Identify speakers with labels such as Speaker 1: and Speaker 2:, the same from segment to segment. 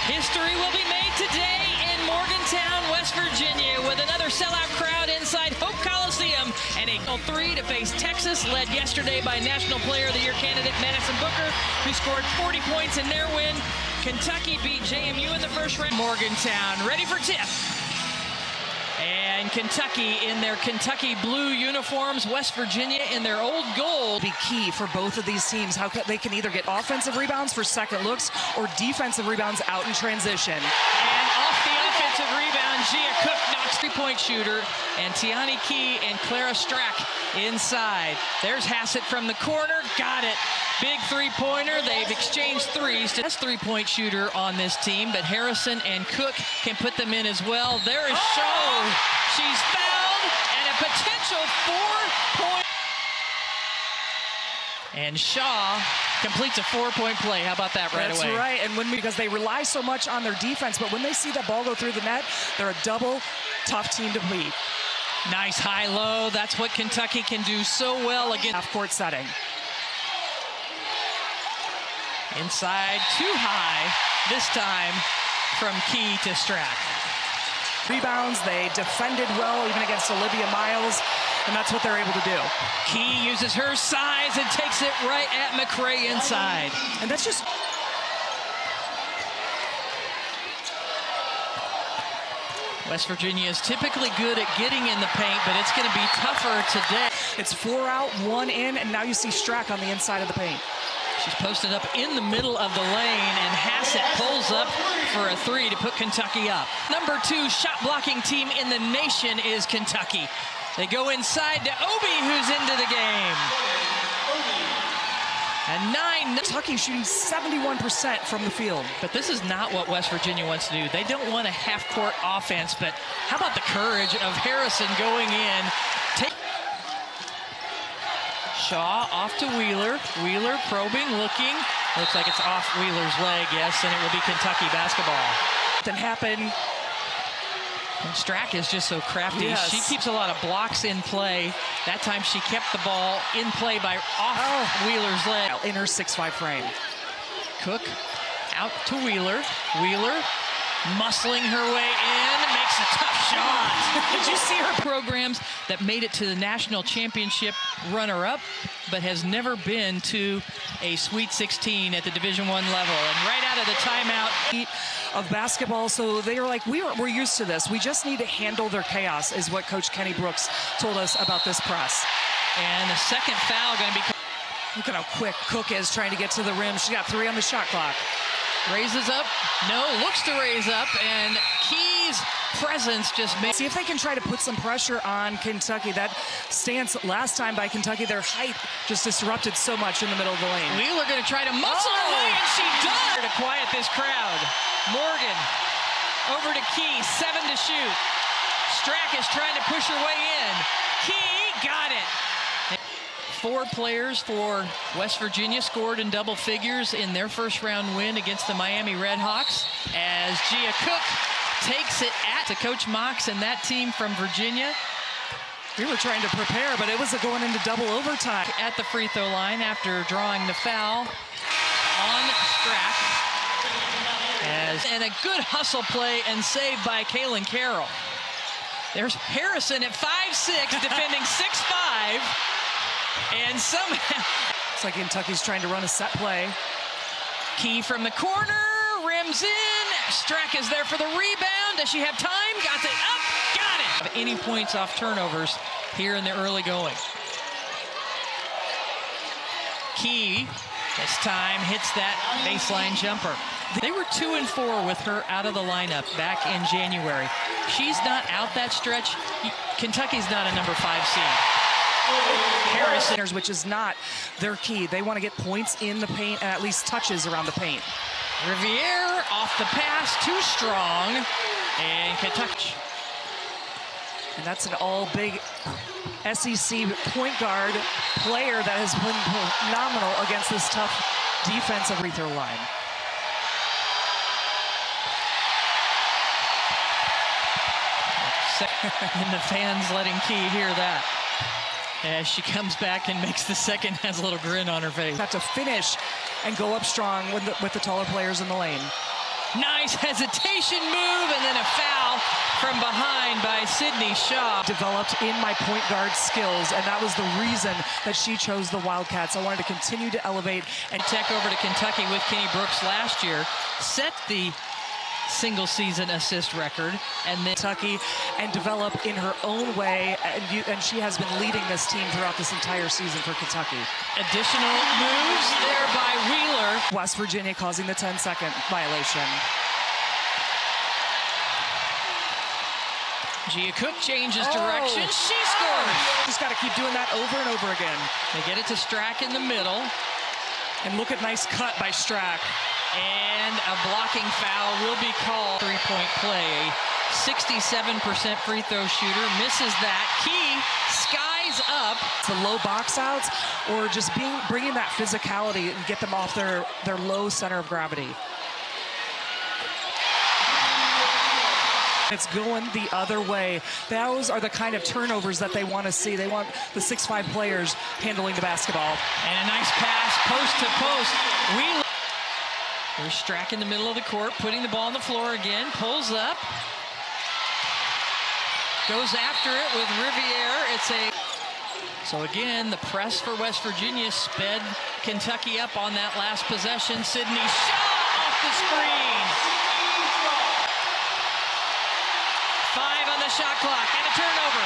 Speaker 1: History will be made today in Morgantown, West Virginia, with another sellout crowd inside Hope Coliseum, and a 3 to face Texas, led yesterday by National Player of the Year candidate Madison Booker, who scored 40 points in their win. Kentucky beat JMU in the first round. Morgantown ready for tip. And Kentucky in their Kentucky blue uniforms, West Virginia in their old gold.
Speaker 2: Be key for both of these teams, how they can either get offensive rebounds for second looks or defensive rebounds out in transition.
Speaker 1: And off the offensive rebound, Gia Cook knocks three-point shooter, and Tiani Key and Clara Strack inside. There's Hassett from the corner, got it. Big three-pointer. They've exchanged threes. Best three-point shooter on this team, but Harrison and Cook can put them in as well. There is Shaw. She's fouled, and a potential 4-point. And Shaw completes a 4-point play. How about that right away?
Speaker 2: That's right, and because they rely so much on their defense, but when they see that ball go through the net, they're a double tough team to beat.
Speaker 1: Nice high-low. That's what Kentucky can do so well against
Speaker 2: half-court setting.
Speaker 1: Inside, too high, this time from Key to Strack.
Speaker 2: Rebounds, they defended well even against Olivia Miles, and that's what they're able to do.
Speaker 1: Key uses her size and takes it right at McRae inside.
Speaker 2: And that's just...
Speaker 1: West Virginia is typically good at getting in the paint, but it's going to be tougher today.
Speaker 2: It's 4 out, 1 in, and now you see Strack on the inside of the paint.
Speaker 1: She's posted up in the middle of the lane, and Hassett pulls up for a 3 to put Kentucky up. Number 2 shot blocking team in the nation is Kentucky. They go inside to Obi, who's into the game. And 9.
Speaker 2: Kentucky shooting 71% from the field.
Speaker 1: But this is not what West Virginia wants to do. They don't want a half-court offense, but how about the courage of Harrison going in? Shaw off to Wheeler. Wheeler probing, looking. Looks like it's off Wheeler's leg, yes, and it will be Kentucky basketball.
Speaker 2: That happened.
Speaker 1: And Strack is just so crafty.
Speaker 2: Yes.
Speaker 1: She keeps a lot of blocks in play. That time she kept the ball in play by off Wheeler's leg.
Speaker 2: In her 6'5" frame.
Speaker 1: Cook out to Wheeler. Wheeler muscling her way in, makes a tough shot. Did you see her programs that made it to the national championship runner-up, but has never been to a Sweet 16 at the Division I level? And right out of the timeout
Speaker 2: of basketball, so they were like, we're used to this. We just need to handle their chaos, is what Coach Kenny Brooks told us about this press.
Speaker 1: And the second foul going to be...
Speaker 2: Look at how quick Cook is trying to get to the rim. She got 3 on the shot clock.
Speaker 1: Raises up, no, looks to raise up, and Key's presence just made...
Speaker 2: See if they can try to put some pressure on Kentucky. That stance last time by Kentucky, their height just disrupted so much in the middle of the lane.
Speaker 1: Wheeler going to try to muscle her way, and she does! To quiet this crowd. Morgan over to Key, 7 to shoot. Strack is trying to push her way in. Key got it. 4 players for West Virginia scored in double figures in their first round win against the Miami Redhawks, as Gia Cook takes it to Coach Mox and that team from Virginia.
Speaker 2: We were trying to prepare, but it was going into double overtime.
Speaker 1: At the free throw line after drawing the foul on Strack. And a good hustle play and saved by Kaylin Carroll. There's Harrison at 5'6", defending 6'5". And somehow...
Speaker 2: It's like Kentucky's trying to run a set play.
Speaker 1: Key from the corner, rims in. Strack is there for the rebound. Does she have time? Got it up, got it. Any points off turnovers here in the early going. Key, this time, hits that baseline jumper. They were 2 and 4 with her out of the lineup back in January. She's not out that stretch. Kentucky's not a number 5 seed.
Speaker 2: Harrison, which is not their key. They want to get points in the paint and at least touches around the paint.
Speaker 1: Riviere off the pass, too strong, and Kentucky.
Speaker 2: And that's an all-big SEC point guard player that has been phenomenal against this tough defensive free throw line.
Speaker 1: And the fans letting Key hear that. As she comes back and makes the second, has a little grin on her face.
Speaker 2: Have to finish and go up strong with the taller players in the lane.
Speaker 1: Nice hesitation move, and then a foul from behind by Sydney Shaw.
Speaker 2: Developed in my point guard skills, and that was the reason that she chose the Wildcats. I wanted to continue to elevate.
Speaker 1: And Tech over to Kentucky with Kenny Brooks last year, set the single season assist record, and then
Speaker 2: Kentucky, and develop in her own way, and she has been leading this team throughout this entire season for Kentucky.
Speaker 1: Additional moves there by Wheeler.
Speaker 2: West Virginia causing the 10-second violation.
Speaker 1: Gia Cook changes direction. She scores.
Speaker 2: Just got to keep doing that over and over again.
Speaker 1: They get it to Strack in the middle.
Speaker 2: And look at nice cut by Strack.
Speaker 1: And a blocking foul will be called. Three-point play. A 67% free throw shooter misses that. Key skies up.
Speaker 2: The low box outs, or just bringing that physicality and get them off their low center of gravity. It's going the other way. Those are the kind of turnovers that they want to see. They want the 6'5" players handling the basketball.
Speaker 1: And a nice pass, post to post. Wheeler. There's Strack in the middle of the court, putting the ball on the floor again. Pulls up. Goes after it with Riviere. So again, the press for West Virginia sped Kentucky up on that last possession. Sydney Shaw off the screen. 5 on the shot clock, and a turnover.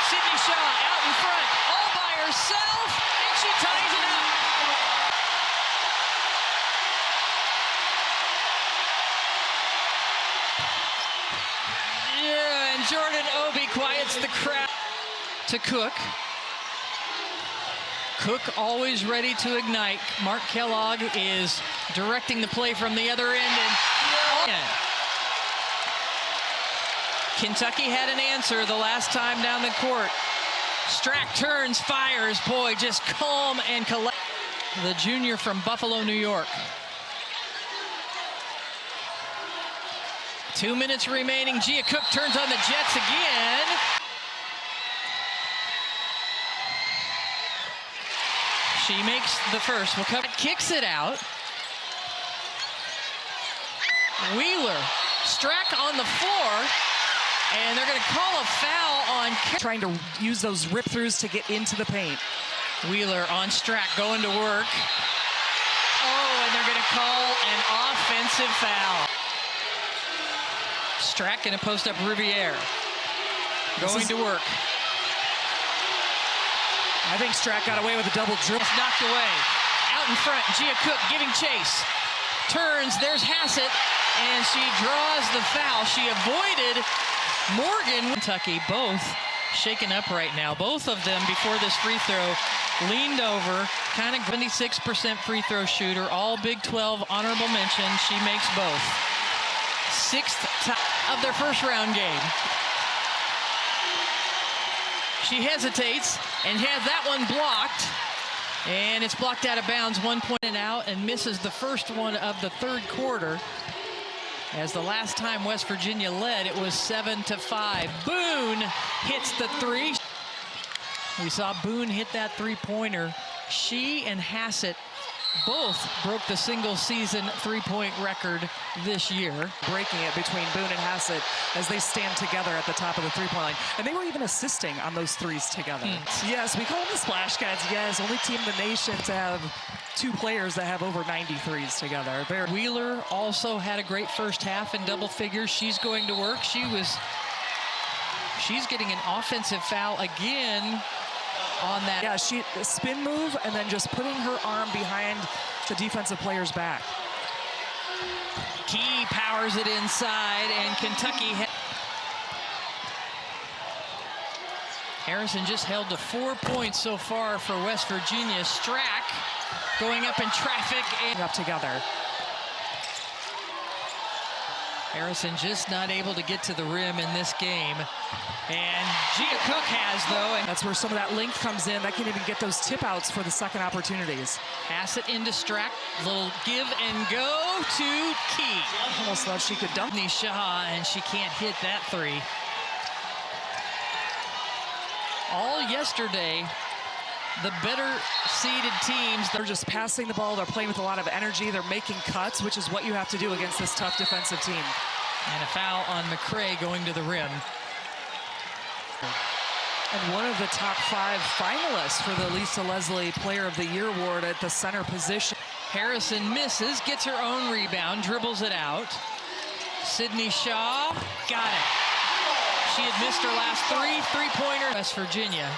Speaker 1: Sydney Shaw out in front, all by herself, and she ties it up. Yeah, and Jordan Obi quiets the crowd. To Cook. Cook always ready to ignite. Mark Kellogg is directing the play from the other end. And Kentucky had an answer the last time down the court. Strack turns, fires. Boy, just calm and collect. The junior from Buffalo, New York. 2 minutes remaining. Gia Cook turns on the Jets again. She makes the first. Kicks it out. Wheeler. Strack on the floor. And they're going to call a foul on...
Speaker 2: Trying to use those rip-throughs to get into the paint.
Speaker 1: Wheeler on Strack going to work. Oh, and they're going to call an offensive foul. Strack going to post up Riviere. Going to work.
Speaker 2: I think Strack got away with a double dribble.
Speaker 1: Knocked away. Out in front, Gia Cook giving chase. Turns, there's Hassett, and she draws the foul. She avoided Morgan. Kentucky, both shaken up right now. Both of them, before this free throw, leaned over. Kind of 76% free throw shooter. All Big 12 honorable mention. She makes both. 6th of their first round game. She hesitates and has that one blocked. And it's blocked out of bounds, 1 point and out, and misses the first one of the third quarter. As the last time West Virginia led, it was 7-5. Boone hits the three. We saw Boone hit that three-pointer. She and Hassett both broke the single-season three-point record this year.
Speaker 2: Breaking it between Boone and Hassett as they stand together at the top of the three-point line. And they were even assisting on those threes together. Yes, we call them the Splash Cats. Yes, only team in the nation to have 2 players that have over 90 threes together.
Speaker 1: Wheeler also had a great first half in double figures. She's going to work. She's getting an offensive foul again on that.
Speaker 2: Yeah, a spin move and then just putting her arm behind the defensive player's back.
Speaker 1: Key powers it inside, and Kentucky. Harrison just held to 4 points so far for West Virginia. Strack going up in traffic and
Speaker 2: up together.
Speaker 1: Harrison just not able to get to the rim in this game. And Gia Cook has, though. And
Speaker 2: that's where some of that length comes in. That can even get those tip-outs for the second opportunities.
Speaker 1: Hassett into Strack. Little give and go to Key.
Speaker 2: Almost thought she could dunk.
Speaker 1: Shaw, and she can't hit that three. All yesterday, the better seeded teams.
Speaker 2: They're just passing the ball. They're playing with a lot of energy. They're making cuts, which is what you have to do against this tough defensive team.
Speaker 1: And a foul on McCray going to the rim.
Speaker 2: And one of the top 5 finalists for the Lisa Leslie Player of the Year award at the center position.
Speaker 1: Harrison misses, gets her own rebound, dribbles it out. Sydney Shaw, got it. She had missed her last 3 three-pointers. West Virginia.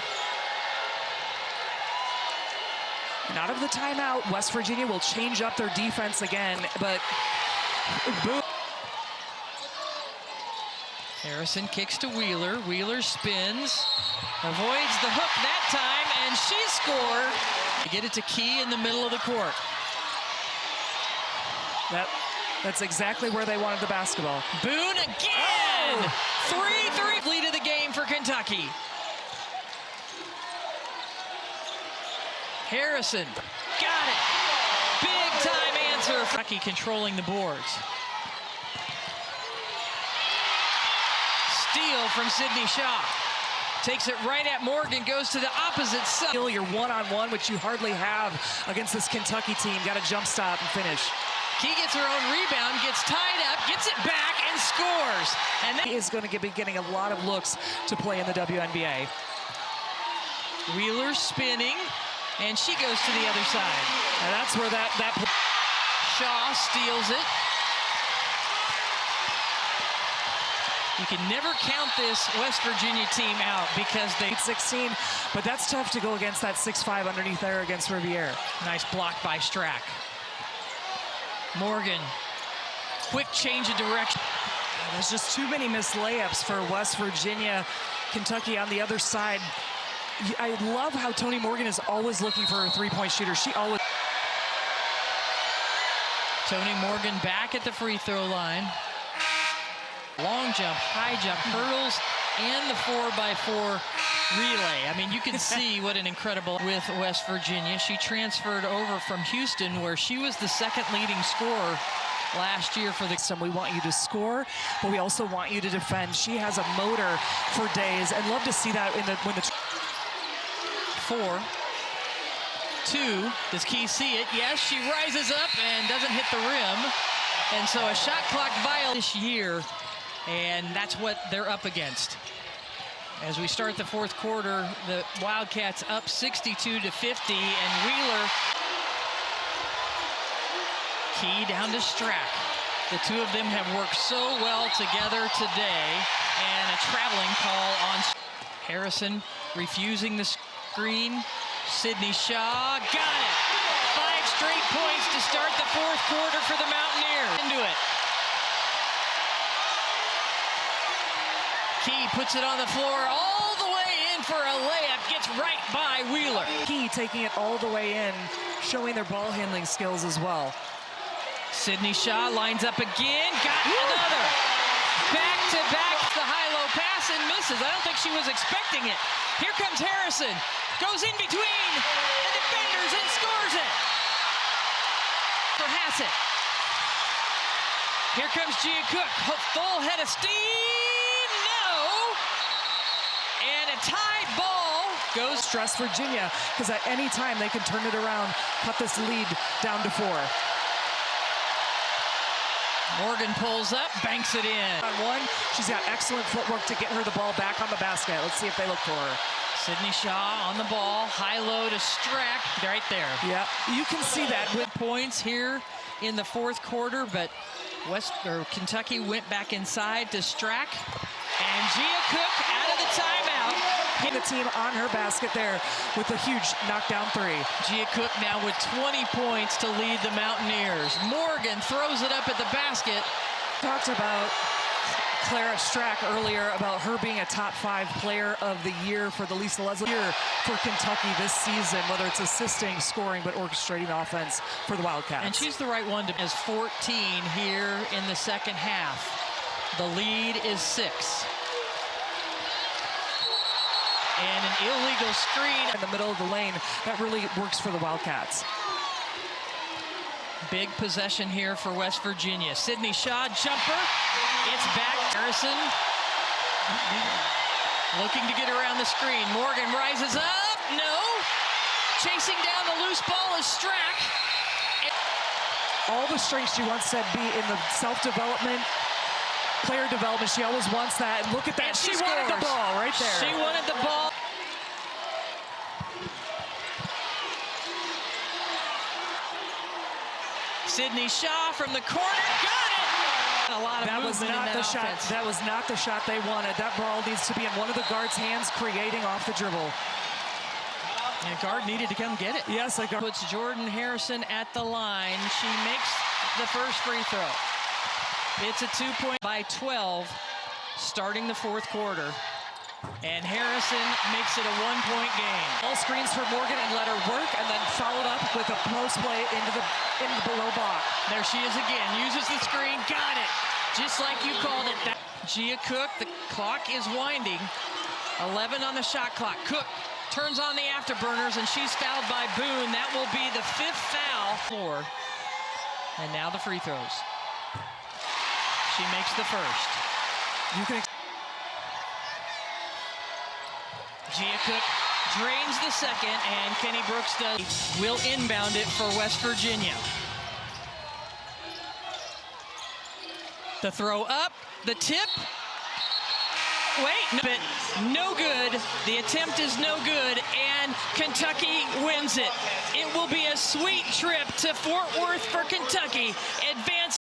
Speaker 2: And out of the timeout, West Virginia will change up their defense again, but boom.
Speaker 1: Harrison kicks to Wheeler. Wheeler spins, avoids the hook that time, and she scored. They get it to Key in the middle of the court.
Speaker 2: That's exactly where they wanted the basketball.
Speaker 1: Boone again! Oh. 3-3 lead of the game for Kentucky. Harrison, got it. Big time answer. Kentucky controlling the boards. Steal from Sydney Shaw. Takes it right at Morgan, goes to the opposite side.
Speaker 2: You're one-on-one, which you hardly have against this Kentucky team. Got to jump stop and finish.
Speaker 1: Key gets her own rebound, gets tied up, gets it back, and scores. And
Speaker 2: he is going to be getting a lot of looks to play in the WNBA.
Speaker 1: Wheeler spinning, and she goes to the other side.
Speaker 2: And that's where that
Speaker 1: Shaw steals it. You can never count this West Virginia team out because they
Speaker 2: 16, but that's tough to go against that 6'5" underneath there against Riviere.
Speaker 1: Nice block by Strack. Morgan, quick change of direction.
Speaker 2: There's just too many missed layups for West Virginia. Kentucky on the other side. I love how Toni Morgan is always looking for a three-point shooter. She always.
Speaker 1: Toni Morgan back at the free throw line. Long jump, high jump, hurdles, and the 4x4 relay. I mean, you can see what an incredible with West Virginia. She transferred over from Houston, where she was the second leading scorer last year for the.
Speaker 2: We want you to score, but we also want you to defend. She has a motor for days, and love to see that in the when the.
Speaker 1: 4, 2. Does Key see it? Yes, she rises up and doesn't hit the rim, and so a shot clock violation this year. And that's what they're up against. As we start the fourth quarter, the Wildcats up 62-50, and Wheeler. Key down to Strack. The two of them have worked so well together today, and a traveling call on Harrison refusing the screen. Sydney Shaw, got it. 5 straight points to start the fourth quarter for the Mountaineers. Into it. Key puts it on the floor all the way in for a layup, gets right by Wheeler.
Speaker 2: Key taking it all the way in, showing their ball handling skills as well.
Speaker 1: Sydney Shaw lines up again, got another. Back to back, the high-low pass and misses. I don't think she was expecting it. Here comes Harrison, goes in between the defenders and scores it. For Hassett. Here comes Gia Cook, full head of steam. Tied ball goes.
Speaker 2: Stress Virginia, because at any time they can turn it around, cut this lead down to 4.
Speaker 1: Morgan pulls up, banks it in.
Speaker 2: On 1, she's got excellent footwork to get her the ball back on the basket. Let's see if they look for her.
Speaker 1: Sydney Shaw on the ball, high-low to Strack, right there.
Speaker 2: Yeah, you can see that with
Speaker 1: points here in the fourth quarter, but Kentucky went back inside to Strack, and Gia Cook out of the timeout.
Speaker 2: Hit the team on her basket there with a huge knockdown 3.
Speaker 1: Gia Cook now with 20 points to lead the Mountaineers. Morgan throws it up at the basket.
Speaker 2: Talked about Clara Strack earlier, about her being a top 5 player of the year for the Lisa Leslie year for Kentucky this season, whether it's assisting, scoring, but orchestrating offense for the Wildcats.
Speaker 1: And she's the right one to as 14 here in the second half. The lead is 6. And an illegal screen
Speaker 2: in the middle of the lane that really works for the Wildcats.
Speaker 1: Big possession here for West Virginia. Sydney Shaw, jumper. It's back. Harrison looking to get around the screen. Morgan rises up. No. chasing down the loose ball is Strack.
Speaker 2: All the strengths she once said be in the self-development, player development. She always wants that. And look at that.
Speaker 1: And
Speaker 2: She
Speaker 1: she
Speaker 2: wanted the
Speaker 1: scores.
Speaker 2: ball right there.
Speaker 1: She wanted the ball. Sydney Shaw from the corner. Got it. A lot of
Speaker 2: That was
Speaker 1: movement
Speaker 2: not
Speaker 1: in
Speaker 2: the shot.
Speaker 1: offense.
Speaker 2: That was not the shot they wanted. That ball needs to be in one of the guards' hands, creating off the dribble.
Speaker 1: And a guard needed to come get it.
Speaker 2: Yes, a guard.
Speaker 1: Puts Jordan Harrison at the line. She makes the first free throw. It's a 2-point by 12, starting the fourth quarter. And Harrison makes it a 1-point game.
Speaker 2: All screens for Morgan and let her work, and then followed up with a post play into the below block.
Speaker 1: There she is again. Uses the screen. Got it. Just like you called it. Gia Cook. The clock is winding. 11 on the shot clock. Cook turns on the afterburners, and she's fouled by Boone. That will be the 5th foul. And now the free throws. She makes the first.
Speaker 2: You can.
Speaker 1: Gia Cook drains the second, and Kenny Brooks will inbound it for West Virginia. The throw up, the tip. Wait, but no good. The attempt is no good, and Kentucky wins it. It will be a sweet trip to Fort Worth for Kentucky. Advance.